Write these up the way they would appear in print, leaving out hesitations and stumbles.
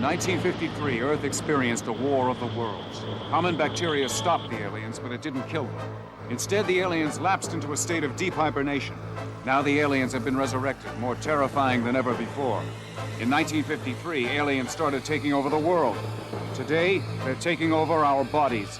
1953, Earth experienced a war of the worlds. Common bacteria stopped the aliens, but it didn't kill them. Instead, the aliens lapsed into a state of deep hibernation. Now the aliens have been resurrected, more terrifying than ever before. In 1953, aliens started taking over the world. Today, they're taking over our bodies.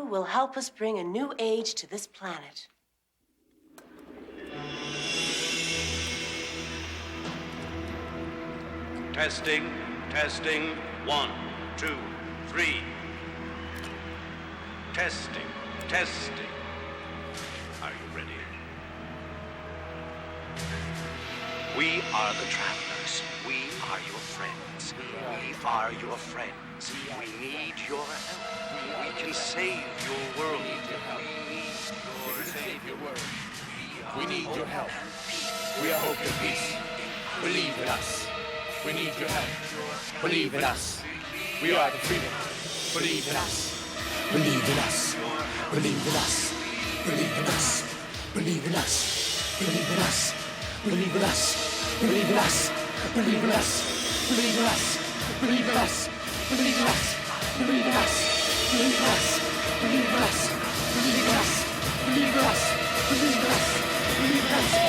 Will help us bring a new age to this planet. Testing, testing, 1, 2, 3. Testing, testing. Are you ready? We are the travelers. We are your friends. We are your friends. We need your help. We can save your world. We need your help. We are hope and peace. Believe in us. We need your help. Believe in us. We are the freedom. Believe in us. Believe in us. Believe in us. Believe in us. Believe in us. Believe in us. Believe in us. Believe in us. Believe in us. Believe in us. Believe in us. Believe in us. Believe in us. Believe in us. Believe in us. Believe in us. Believe in us. Believe in us. Believe in us.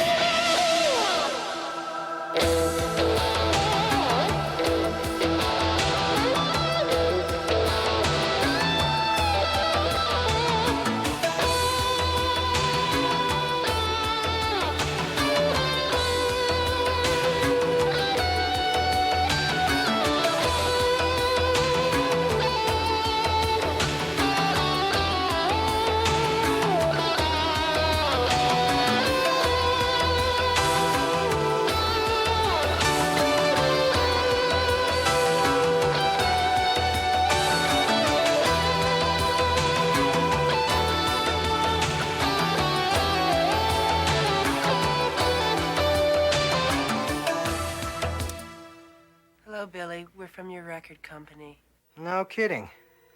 Billy, we're from your record company. No kidding.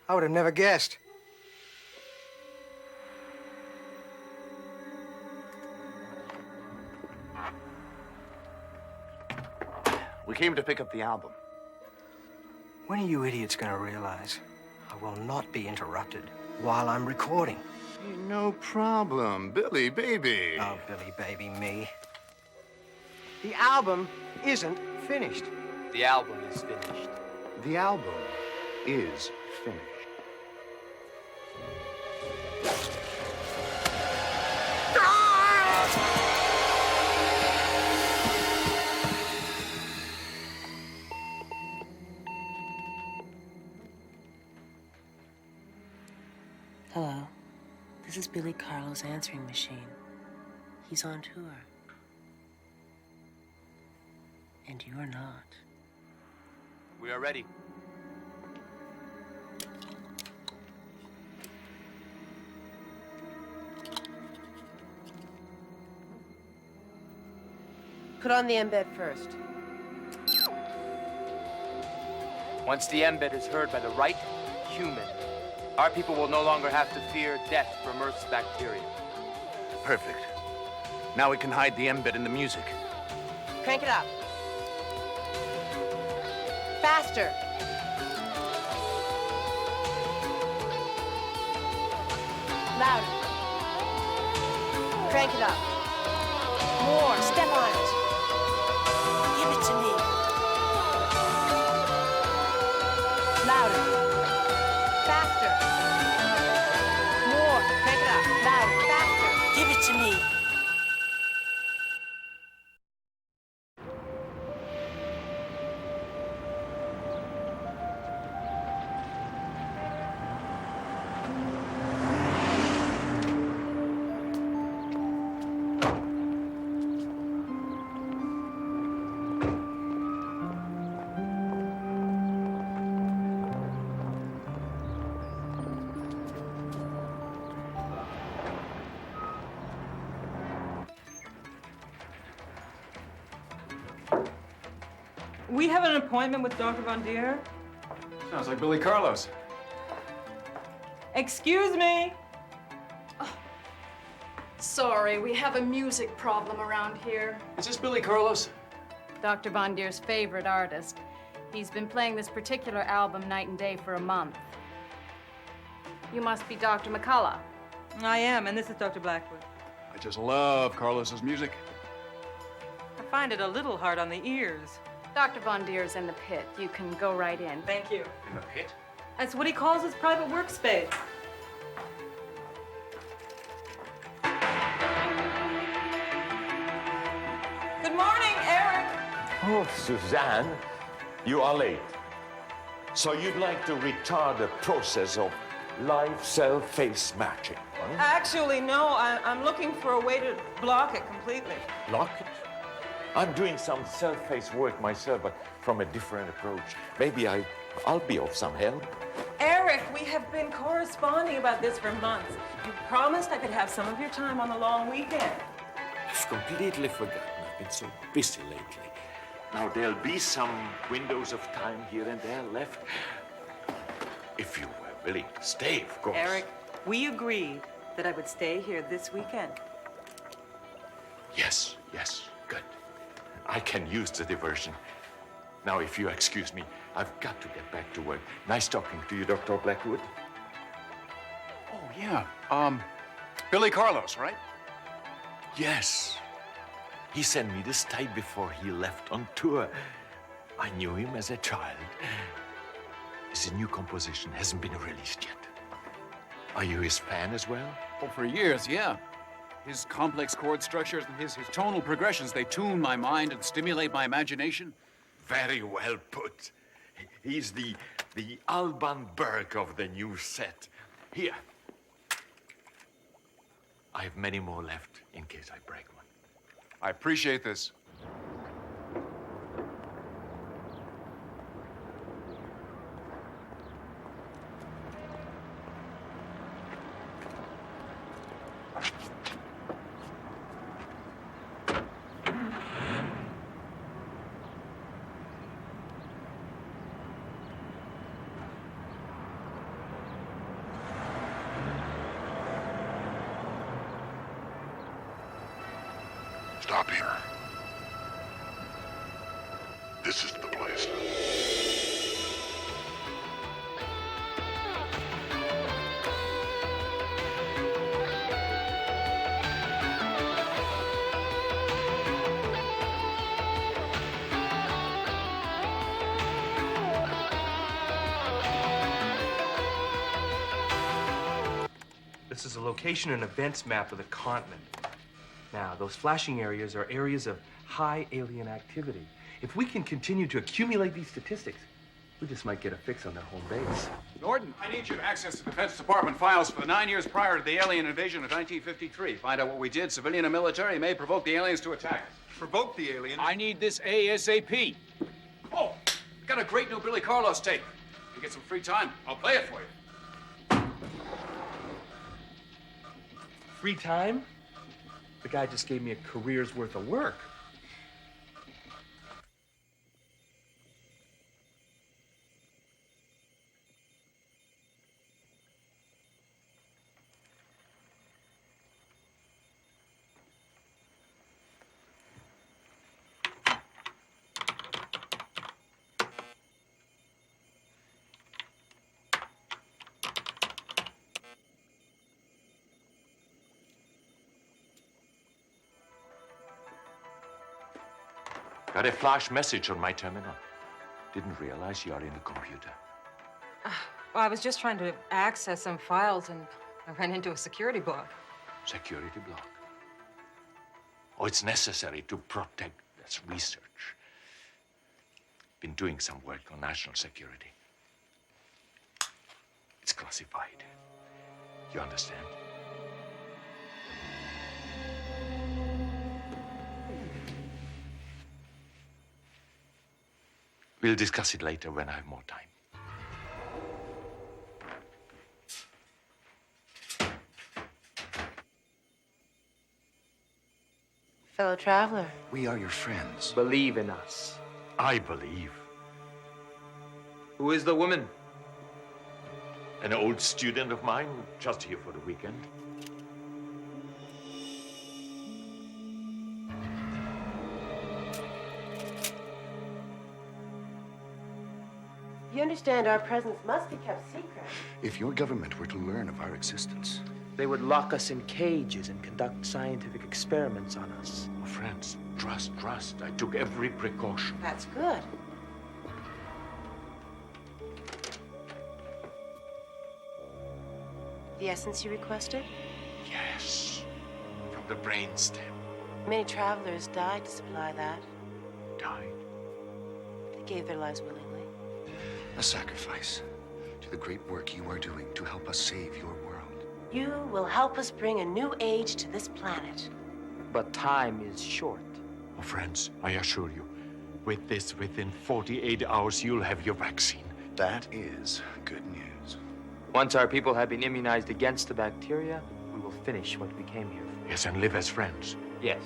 I would have never guessed. We came to pick up the album. When are you idiots going to realize I will not be interrupted while I'm recording? Hey, no problem. Billy, baby. Oh, Billy, baby, me. The album isn't finished. The album is finished. The album is finished. Hello. This is Billy Carlo's answering machine. He's on tour. And you're not. We are ready. Put on the embed first. Once the embed is heard by the right human, our people will no longer have to fear death from Earth's bacteria. Perfect. Now we can hide the embed in the music. Crank it up. Faster. Louder. Crank it up. More. Step on it. Give it to me. Louder. Faster. More. Crank it up. Louder. Faster. Give it to me. We have an appointment with Dr. Von Deer. Sounds like Billy Carlos. Excuse me. Sorry, we have a music problem around here. Is this Billy Carlos? Dr. Von Deer's favorite artist. He's been playing this particular album night and day for a month. You must be Dr. McCullough. I am, and this is Dr. Blackwood. I just love Carlos's music. I find it a little hard on the ears. Dr. Von Deer's in the pit. You can go right in. Thank you. In the pit? That's what he calls his private workspace. Good morning, Eric. Oh, Suzanne, you are late. So you'd like to retard the process of live cell face matching, huh? Actually, no. I'm looking for a way to block it completely. Lock it? I'm doing some cell-face work myself, but from a different approach. Maybe I'll be of some help. Eric, we have been corresponding about this for months. You promised I could have some of your time on the long weekend. I've completely forgotten. I've been so busy lately. Now, there'll be some windows of time here and there left. If you were willing to stay, of course. Eric, we agreed that I would stay here this weekend. Yes, good. I can use the diversion. Now, if you excuse me, I've got to get back to work. Nice talking to you, Dr. Blackwood. Oh, yeah. Billy Carlos, right? Yes. He sent me this tape before he left on tour. I knew him as a child. It's a new composition, hasn't been released yet. Are you his fan as well? Oh, for years, yeah. His complex chord structures and his tonal progressions, they tune my mind and stimulate my imagination. Very well put. He's the Alban Berg of the new set. Here. I have many more left in case I break one. I appreciate this. Stop here. This is the place. This is a location and events map of the continent. Now, those flashing areas are areas of high alien activity. If we can continue to accumulate these statistics, we just might get a fix on their home base. Norton, I need you to access the Defense Department files for the 9 years prior to the alien invasion of 1953. Find out what we did, civilian and military, may provoke the aliens to attack us. Provoke the aliens? I need this ASAP. Oh, got a great new Billy Carlos tape. If you get some free time, I'll play it for you. Free time? The guy just gave me a career's worth of work. Got a flash message on my terminal. Didn't realize you are in the computer. Well, I was just trying to access some files and I ran into a security block. Security block. Oh, it's necessary to protect this research. Been doing some work on national security. It's classified. You understand? We'll discuss it later when I have more time. Fellow traveler. We are your friends. Believe in us. I believe. Who is the woman? An old student of mine, just here for the weekend. You understand our presence must be kept secret. If your government were to learn of our existence, They would lock us in cages and conduct scientific experiments on us. Oh, friends, trust. I took every precaution. That's good. The essence you requested? Yes, from the brainstem. Many travelers died to supply that. Died? They gave their lives willingly. a sacrifice to the great work you are doing to help us save your world. You will help us bring a new age to this planet. But time is short. Oh, friends, I assure you, with this, within 48 hours, you'll have your vaccine. That is good news. Once our people have been immunized against the bacteria, we will finish what we came here for. Yes, and live as friends. Yes,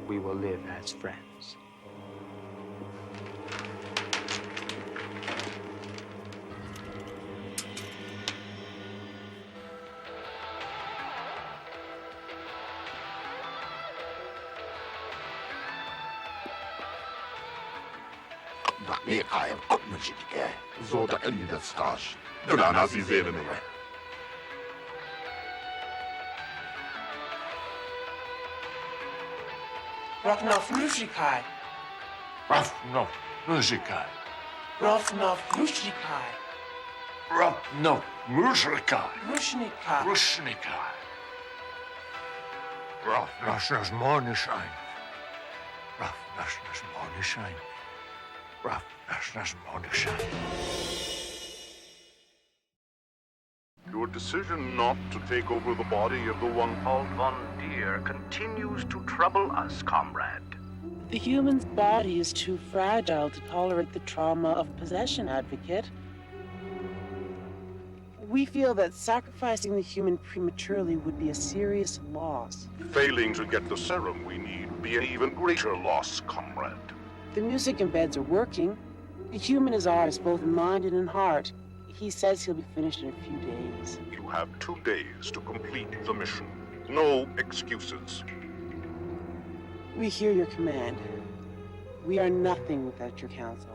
we will live as friends. Michael Kotmachike, Zoda Elida Stash, Dranasi Zevenue. Rotnov Rushikai. Rotnov Rushikai. Rotnov Rushikai. Rotnov Rushikai. Rushnikai. Rushnikai. Rotnashnas Mornishine. Rotnashnas Mornishine. Rotnashnas Mornishine. Your decision not to take over the body of the one Called Von Deer continues to trouble us, comrade. The human's body is too fragile to tolerate the trauma of possession, Advocate. We feel that sacrificing the human prematurely would be a serious loss. failing to get the serum we need would be an even greater loss, comrade. The music and beds are working. The human is ours, both in mind and in heart. He says he'll be finished in a few days. You have 2 days to complete the mission. No excuses. We hear your command. We are nothing without your counsel.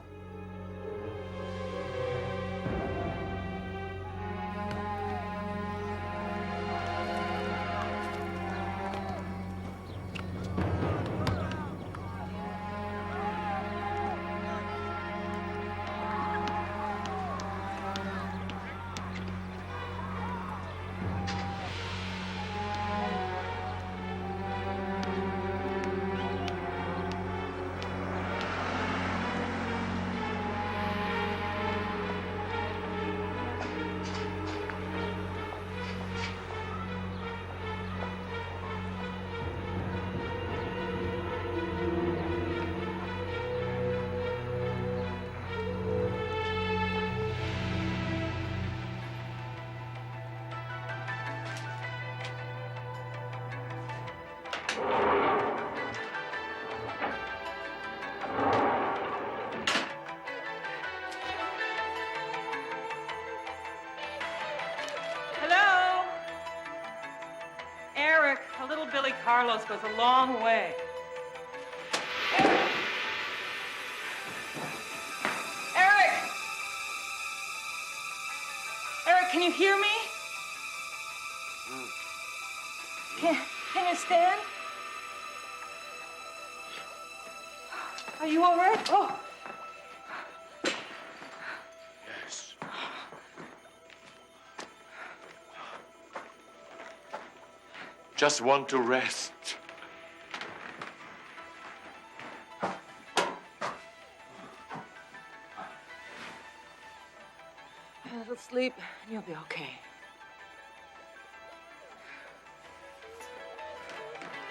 Hello? Eric, a little Billy Carlos goes a long way. Eric! Eric, can you hear me? Can you stand? Are you all right? Oh. Yes. Just want to rest. A little sleep, and you'll be okay.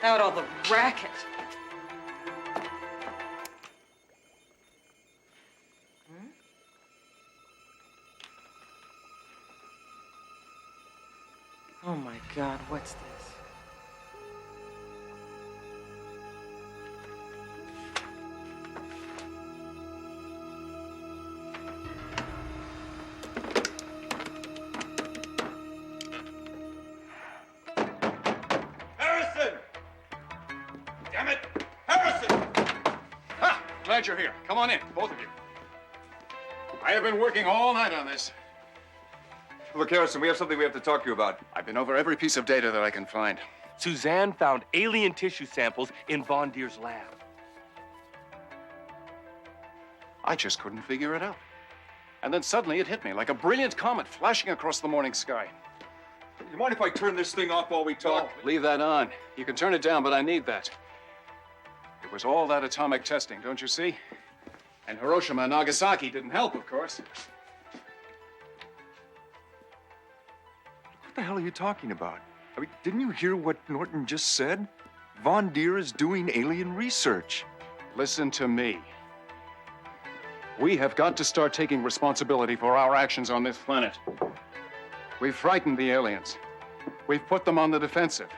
Out all the racket. Oh my God, what's this? Harrison! Damn it! Harrison! Ah, glad you're here. Come on in, both of you. I have been working all night on this. Look, Harrison, we have something we have to talk to you about. I've been over every piece of data that I can find. Suzanne found alien tissue samples in Von Deer's lab. I just couldn't figure it out. And then suddenly it hit me like a brilliant comet flashing across the morning sky. You mind if I turn this thing off while we talk? No, leave that on. You can turn it down, but I need that. It was all that atomic testing, don't you see? And Hiroshima and Nagasaki didn't help, of course. What the hell are you talking about? I mean, didn't you hear what Norton just said? Von Deer is doing alien research. Listen to me. We have got to start taking responsibility for our actions on this planet. We've frightened the aliens. We've put them on the defensive.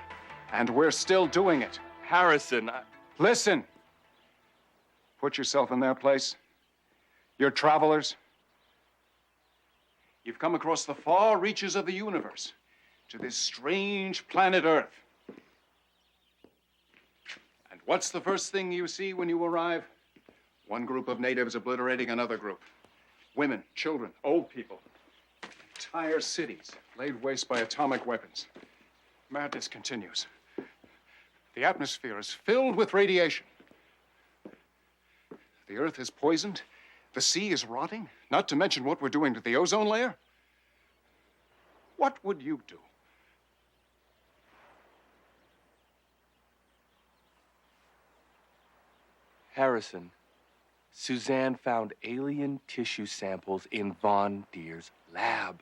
And we're still doing it. Harrison, Listen. Put yourself in their place. You're travelers. You've come across the far reaches of the universe to this strange planet Earth. And what's the first thing you see when you arrive? One group of natives obliterating another group. Women, children, old people. Entire cities laid waste by atomic weapons. Madness continues. The atmosphere is filled with radiation. The Earth is poisoned. The sea is rotting, not to mention what we're doing to the ozone layer. What would you do? Harrison, Suzanne found alien tissue samples in Von Deer's lab.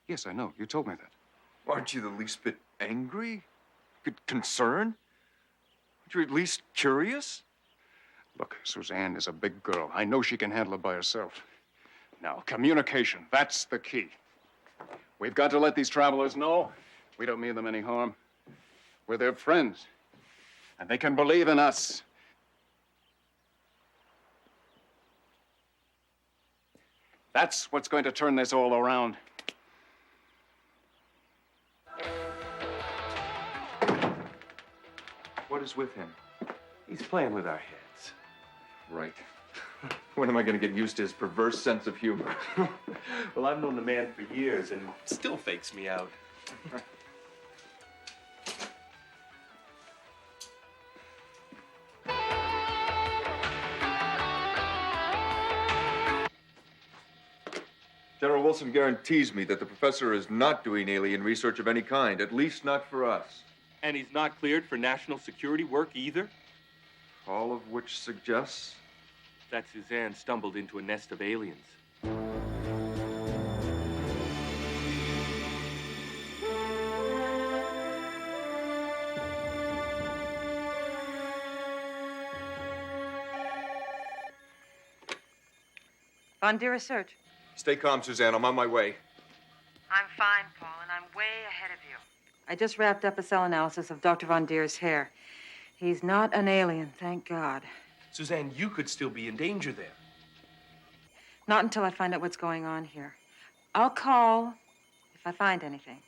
Yes, I know. You told me that. Aren't you the least bit angry? Concerned? Aren't you at least curious? Look, Suzanne is a big girl. I know she can handle it by herself. Now, communication, that's the key. We've got to let these travelers know we don't mean them any harm. We're their friends, and they can believe in us. That's what's going to turn this all around. What is with him? He's playing with our heads. Right. When am I going to get used to his perverse sense of humor? Well, I've known the man for years, and still fakes me out. General Wilson guarantees me that the professor is not doing alien research of any kind, at least not for us. And he's not cleared for national security work either? All of which suggests that Suzanne stumbled into a nest of aliens. Von Deer research. Stay calm, Suzanne. I'm on my way. I'm fine, Paul, and I'm way ahead of you. I just wrapped up a cell analysis of Dr. Von Deer's hair. He's not an alien, thank God. Suzanne, you could still be in danger there. Not until I find out what's going on here. I'll call if I find anything.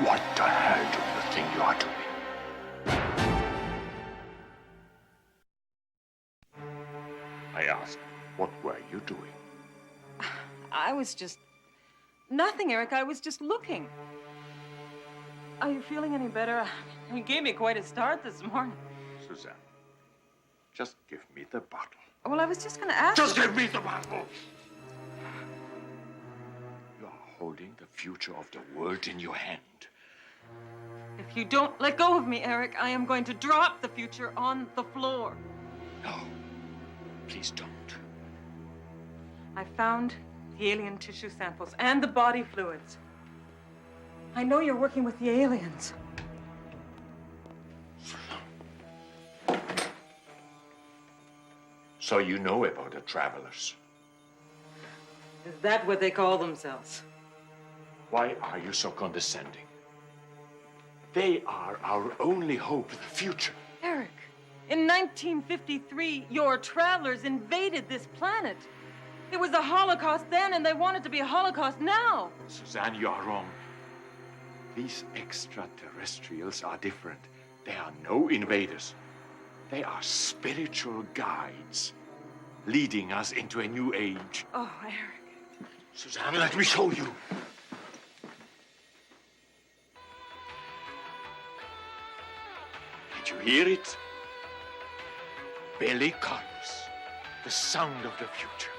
What the hell do you think you are doing? I asked, what were you doing? I was just... Nothing, Eric. I was just looking. Are you feeling any better? You gave me quite a start this morning. Suzanne, just give me the bottle. Well, I was just going to ask... Just give me the bottle! You are holding the future of the world in your hand. If you don't let go of me, Eric, I am going to drop the future on the floor. No, please don't. I found the alien tissue samples and the body fluids. I know you're working with the aliens. So you know about the travelers. Is that what they call themselves? Why are you so condescending? They are our only hope for the future. Eric, in 1953, your travelers invaded this planet. It was a Holocaust then, and they want it to be a Holocaust now. Suzanne, you are wrong. These extraterrestrials are different. They are no invaders. They are spiritual guides, leading us into a new age. Oh, Eric. Suzanne, let me show you. Did you hear it? Belly comes, the sound of the future.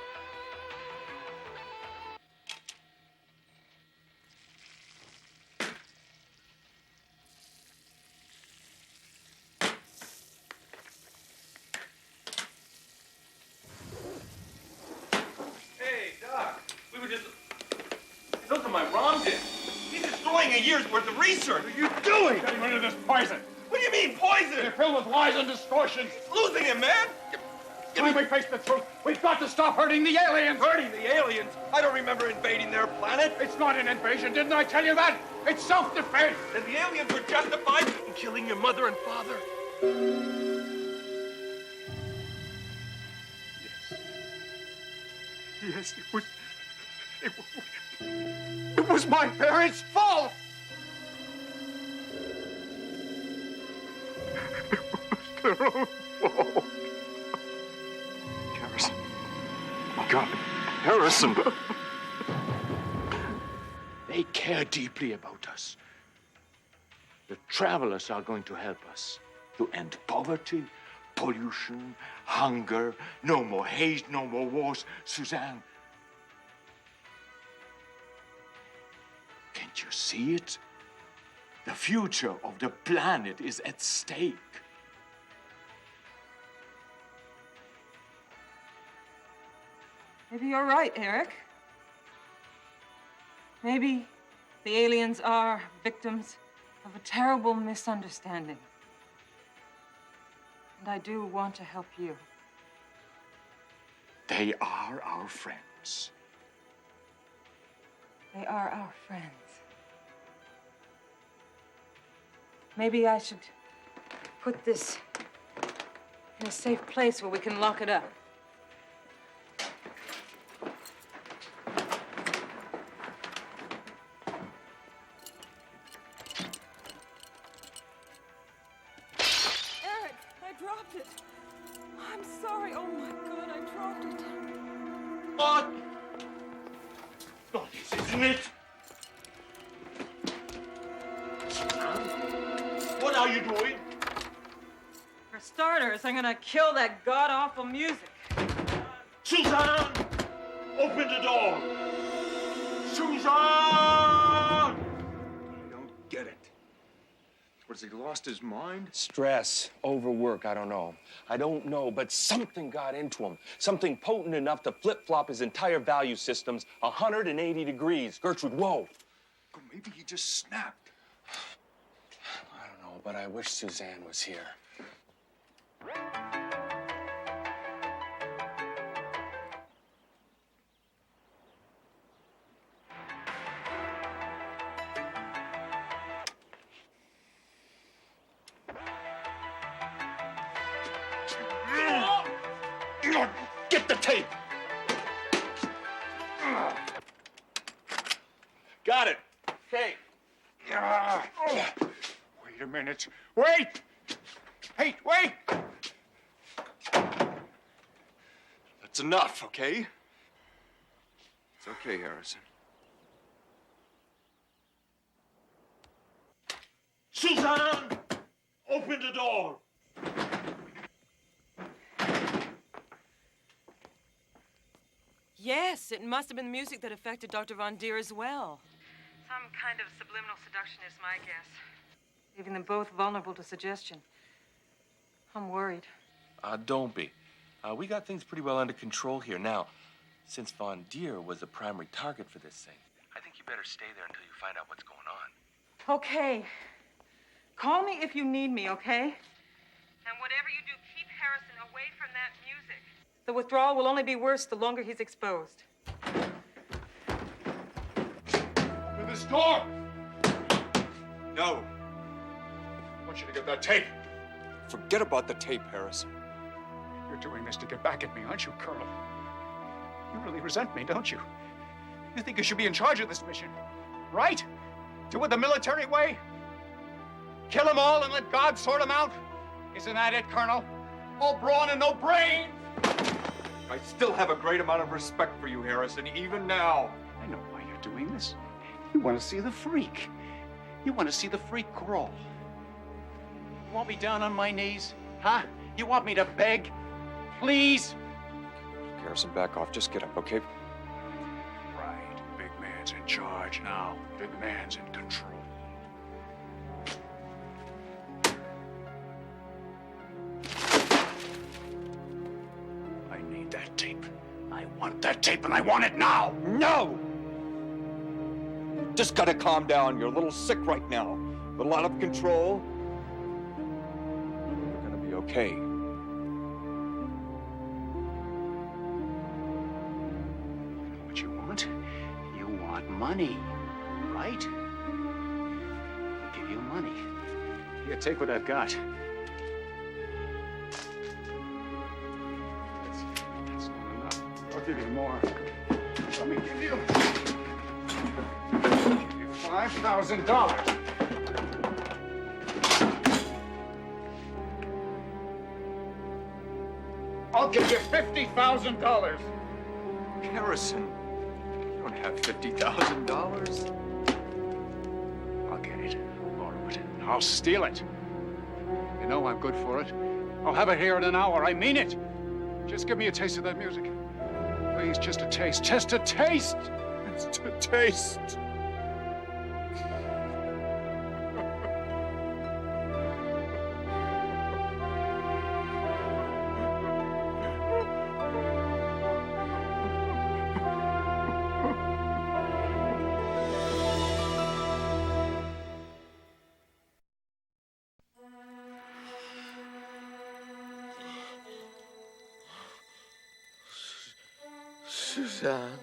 Those are my ROM discs. He's destroying a year's worth of research. What are you doing? Getting rid of this poison. What do you mean, poison? They're filled with lies and distortions. He's losing him, man. When we face the truth, we've got to stop hurting the aliens. Hurting the aliens? I don't remember invading their planet. It's not an invasion, didn't I tell you that? It's self-defense. Then the aliens were justified in killing your mother and father. Yes, it was my parents' fault! It was their own fault. Harrison. Oh, God. Harrison. They care deeply about us. The travelers are going to help us to end poverty, pollution, hunger, no more hate, no more wars. Suzanne, can't you see it? The future of the planet is at stake. Maybe you're right, Eric. Maybe the aliens are victims of a terrible misunderstanding. And I do want to help you. They are our friends. They are our friends. Maybe I should put this in a safe place where we can lock it up. Eric, I dropped it. I'm sorry. Oh my God, I dropped it. What? Oh, this isn't it. What are you doing? For starters, I'm gonna kill that god-awful music. Suzanne! Open the door! Suzanne! I don't get it. Was he lost his mind? Stress, overwork, I don't know. I don't know, but something got into him. Something potent enough to flip-flop his entire value systems 180 degrees. Gertrude, whoa. Oh, maybe he just snapped. I don't know, but I wish Suzanne was here. Get the tape! Got it. Okay. Wait! Wait! Hey, wait! That's enough, okay? It's okay, Harrison. Suzanne! Open the door! Yes, it must have been the music that affected Dr. Von Deer as well. Some kind of subliminal seduction is my guess. Leaving them both vulnerable to suggestion. I'm worried. Don't be. We got things pretty well under control here. Now, since Von Deer was the primary target for this thing, I think you better stay there until you find out what's going on. Okay. Call me if you need me, okay? And whatever you do, keep Harrison away from that music. The withdrawal will only be worse the longer he's exposed. To this door! No. I want you to get that tape. Forget about the tape, Harrison. You're doing this to get back at me, aren't you, Colonel? You really resent me, don't you? You think you should be in charge of this mission, right? Do it the military way? Kill them all and let God sort them out? Isn't that it, Colonel? All brawn and no brain? I still have a great amount of respect for you, Harrison, even now. I know why you're doing this. You want to see the freak. You want to see the freak crawl. You want me down on my knees? Huh? You want me to beg? Please? Harrison, back off. Just get up, okay? Right. Big man's in charge now. Big man's in control. I need that tape. I want that tape, and I want it now. No! You just gotta calm down. You're a little sick right now. A little out of control. You're gonna be okay. What you want? You want money, right? I'll give you money. Here, take what I've got. That's not enough. I'll give you more. Let me give you $5,000. I'll give you $50,000. Harrison, you don't have $50,000. I'll get it. I'll borrow it. I'll steal it. You know I'm good for it. I'll have it here in an hour. I mean it. Just give me a taste of that music. Please, just a taste. Just a taste. Just a taste. Suzanne.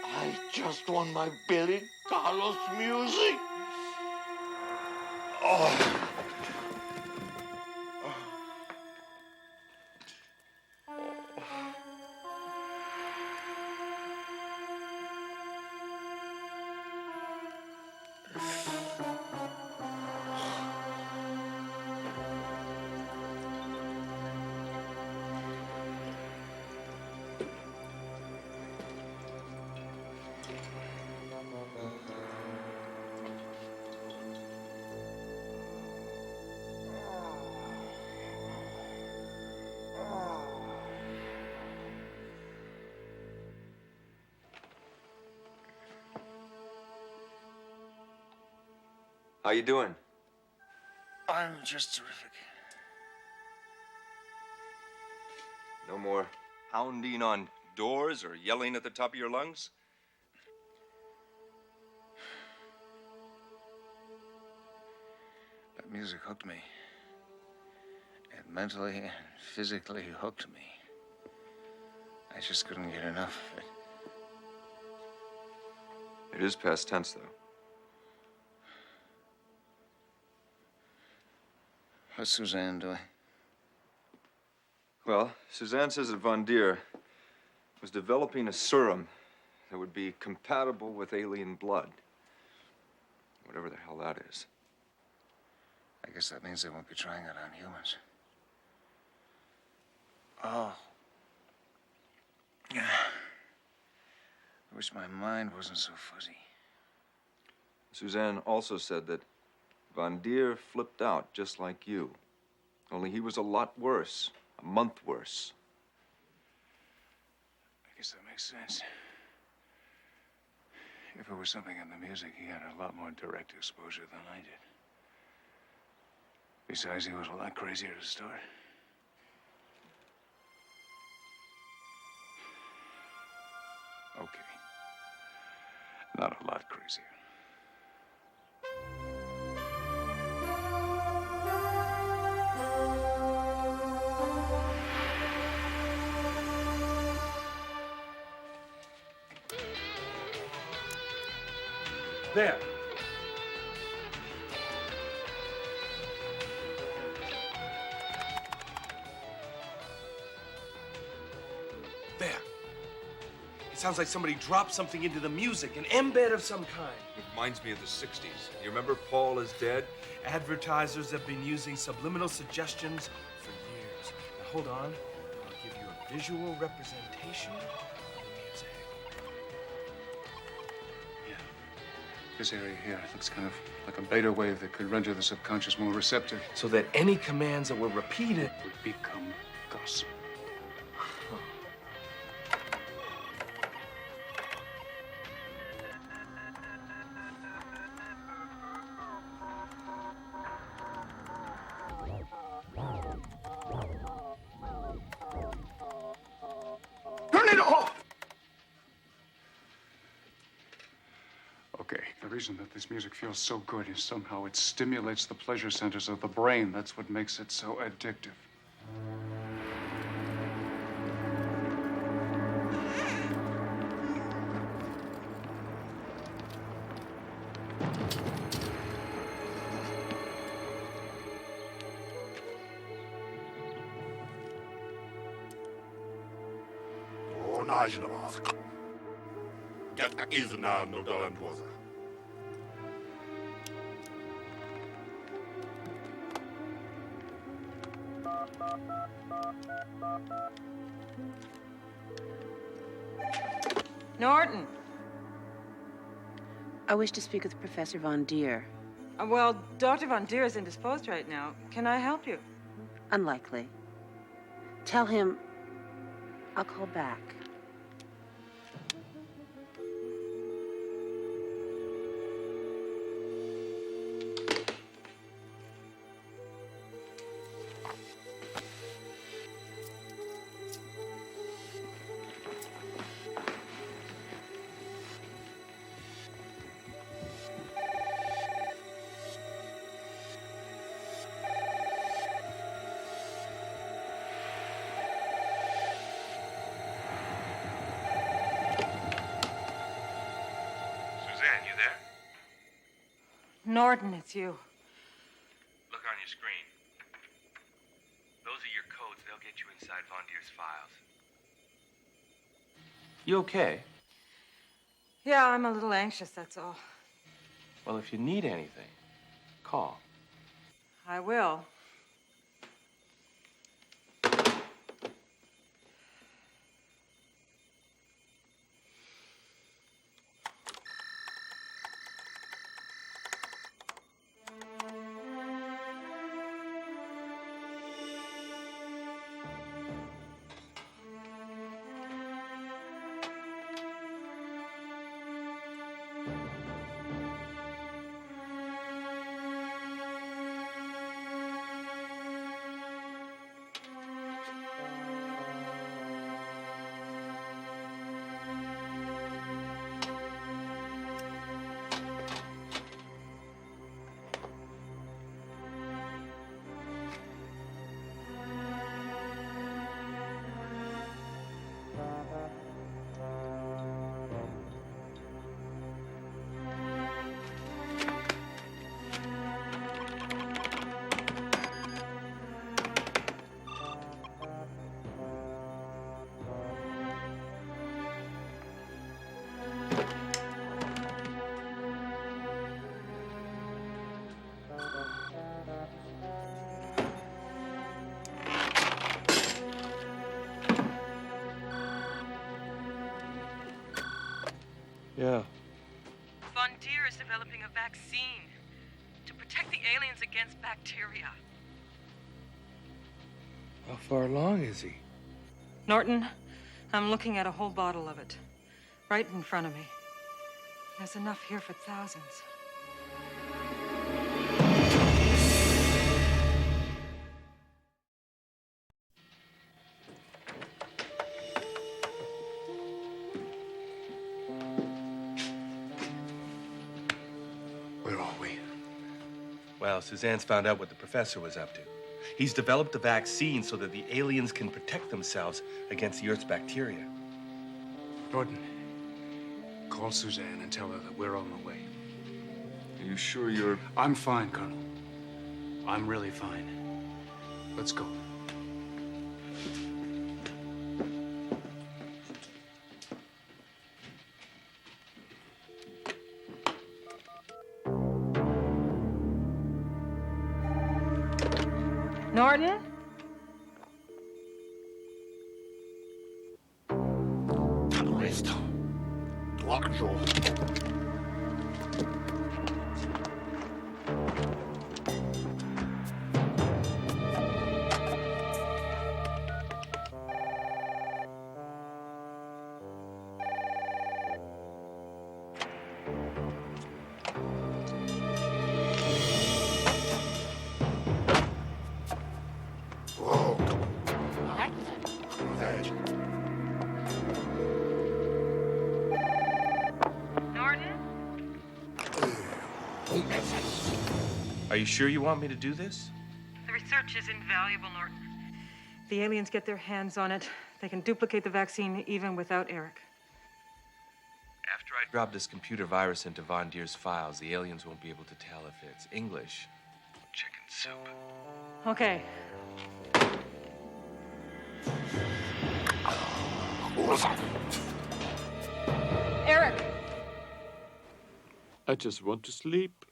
I just want my Billy Carlos music. Oh. How you doing? I'm just terrific. No more pounding on doors or yelling at the top of your lungs? That music hooked me. It mentally and physically hooked me. I just couldn't get enough of it. It is past tense, though. What's Suzanne doing? Well, Suzanne says that Von Deer was developing a serum that would be compatible with alien blood. Whatever the hell that is. I guess that means they won't be trying it on humans. Oh. I wish my mind wasn't so fuzzy. Suzanne also said that Von Deer flipped out just like you. Only he was a lot worse, a month worse. I guess that makes sense. If it was something in the music, he had a lot more direct exposure than I did. Besides, he was a lot crazier to start. Okay. Not a lot crazier. There. There. It sounds like somebody dropped something into the music, an embed of some kind. It reminds me of the 60s. You remember Paul is Dead? Advertisers have been using subliminal suggestions for years. Now, hold on. I'll give you a visual representation of the music. This area here looks kind of like a beta wave that could render the subconscious more receptive. So that any commands that were repeated would become gospel. Turn it off! Okay, the reason that this music feels so good is somehow it stimulates the pleasure centers of the brain. That's what makes it so addictive. Norton. I wish to speak with Professor Von Deer. Well, Dr. Von Deer is indisposed right now. Can I help you? Unlikely. Tell him I'll call back. You there? Norton, it's you. Look on your screen. Those are your codes. They'll get you inside Von Deer's files. You okay? Yeah, I'm a little anxious, that's all. Well, if you need anything, call. I will. Von Deer is developing a vaccine to protect the aliens against bacteria. How far along is he? Norton, I'm looking at a whole bottle of it, right in front of me. There's enough here for thousands. Where are we? Well, Suzanne's found out what the professor was up to. He's developed a vaccine so that the aliens can protect themselves against the Earth's bacteria. Norton, call Suzanne and tell her that we're on the way. Are you sure you're... I'm fine, Colonel. I'm really fine. Let's go. Norton? Are you sure you want me to do this? The research is invaluable, Norton. If the aliens get their hands on it, they can duplicate the vaccine even without Eric. After I drop this computer virus into Von Deer's files, the aliens won't be able to tell if it's English or chicken soup. Okay. Eric! I just want to sleep.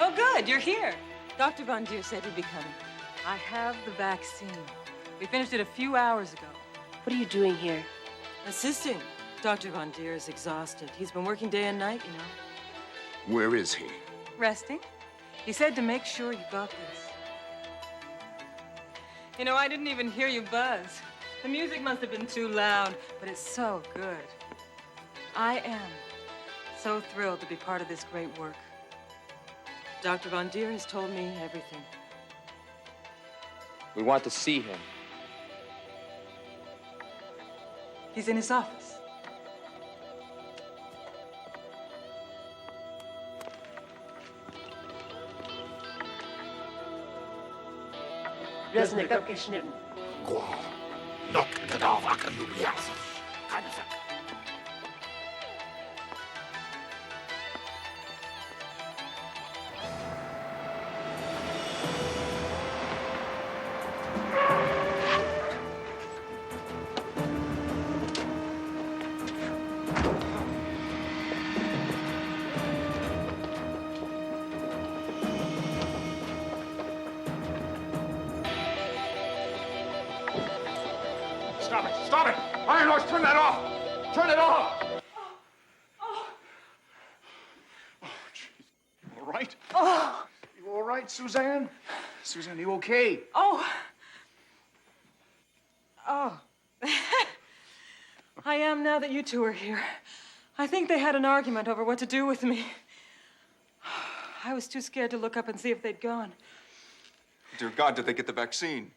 Oh, good, you're here. Dr. Von Deer said he'd be coming. I have the vaccine. We finished it a few hours ago. What are you doing here? Assisting. Dr. Von Deer is exhausted. He's been working day and night, you know. Where is he? Resting. He said to make sure you got this. You know, I didn't even hear you buzz. The music must have been too loud, but it's so good. I am so thrilled to be part of this great work. Dr. Von Deer has told me everything. We want to see him. He's in his office. Resnick abgeschnitten. Stop it! Stop it! Iron Horse, turn that off! Turn it off! You all right? Oh! You all right, Suzanne? Suzanne, you okay? Oh! Oh. I am now that you two are here. I think they had an argument over what to do with me. I was too scared to look up and see if they'd gone. Dear God, did they get the vaccine?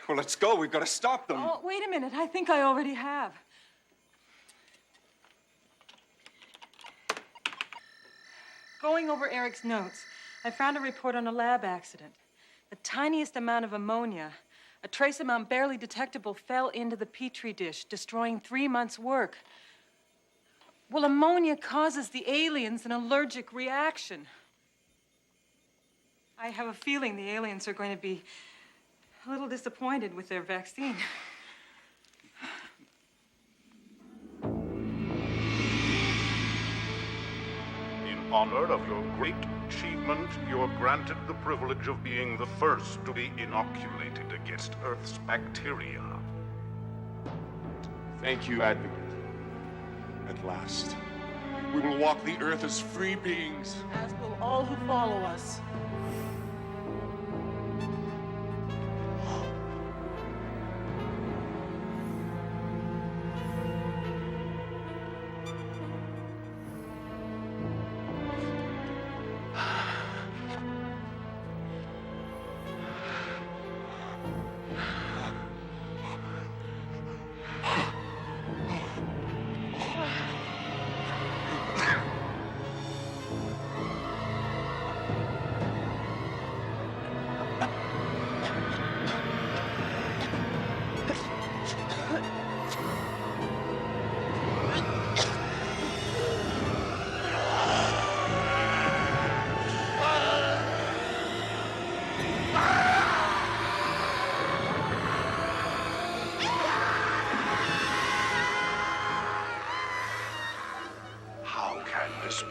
Well, let's go. We've got to stop them. Oh, wait a minute. I think I already have. Going over Eric's notes, I found a report on a lab accident. The tiniest amount of ammonia, a trace amount barely detectable, fell into the Petri dish, destroying 3 months' work. Well, ammonia causes the aliens an allergic reaction. I have a feeling the aliens are going to be a little disappointed with their vaccine. In honor of your great achievement, you're granted the privilege of being the first to be inoculated against Earth's bacteria. Thank you, Advocate. At last, we will walk the Earth as free beings. As will all who follow us.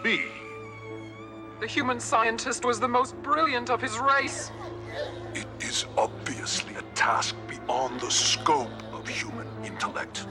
Be. The human scientist was the most brilliant of his race. It is obviously a task beyond the scope of human intellect.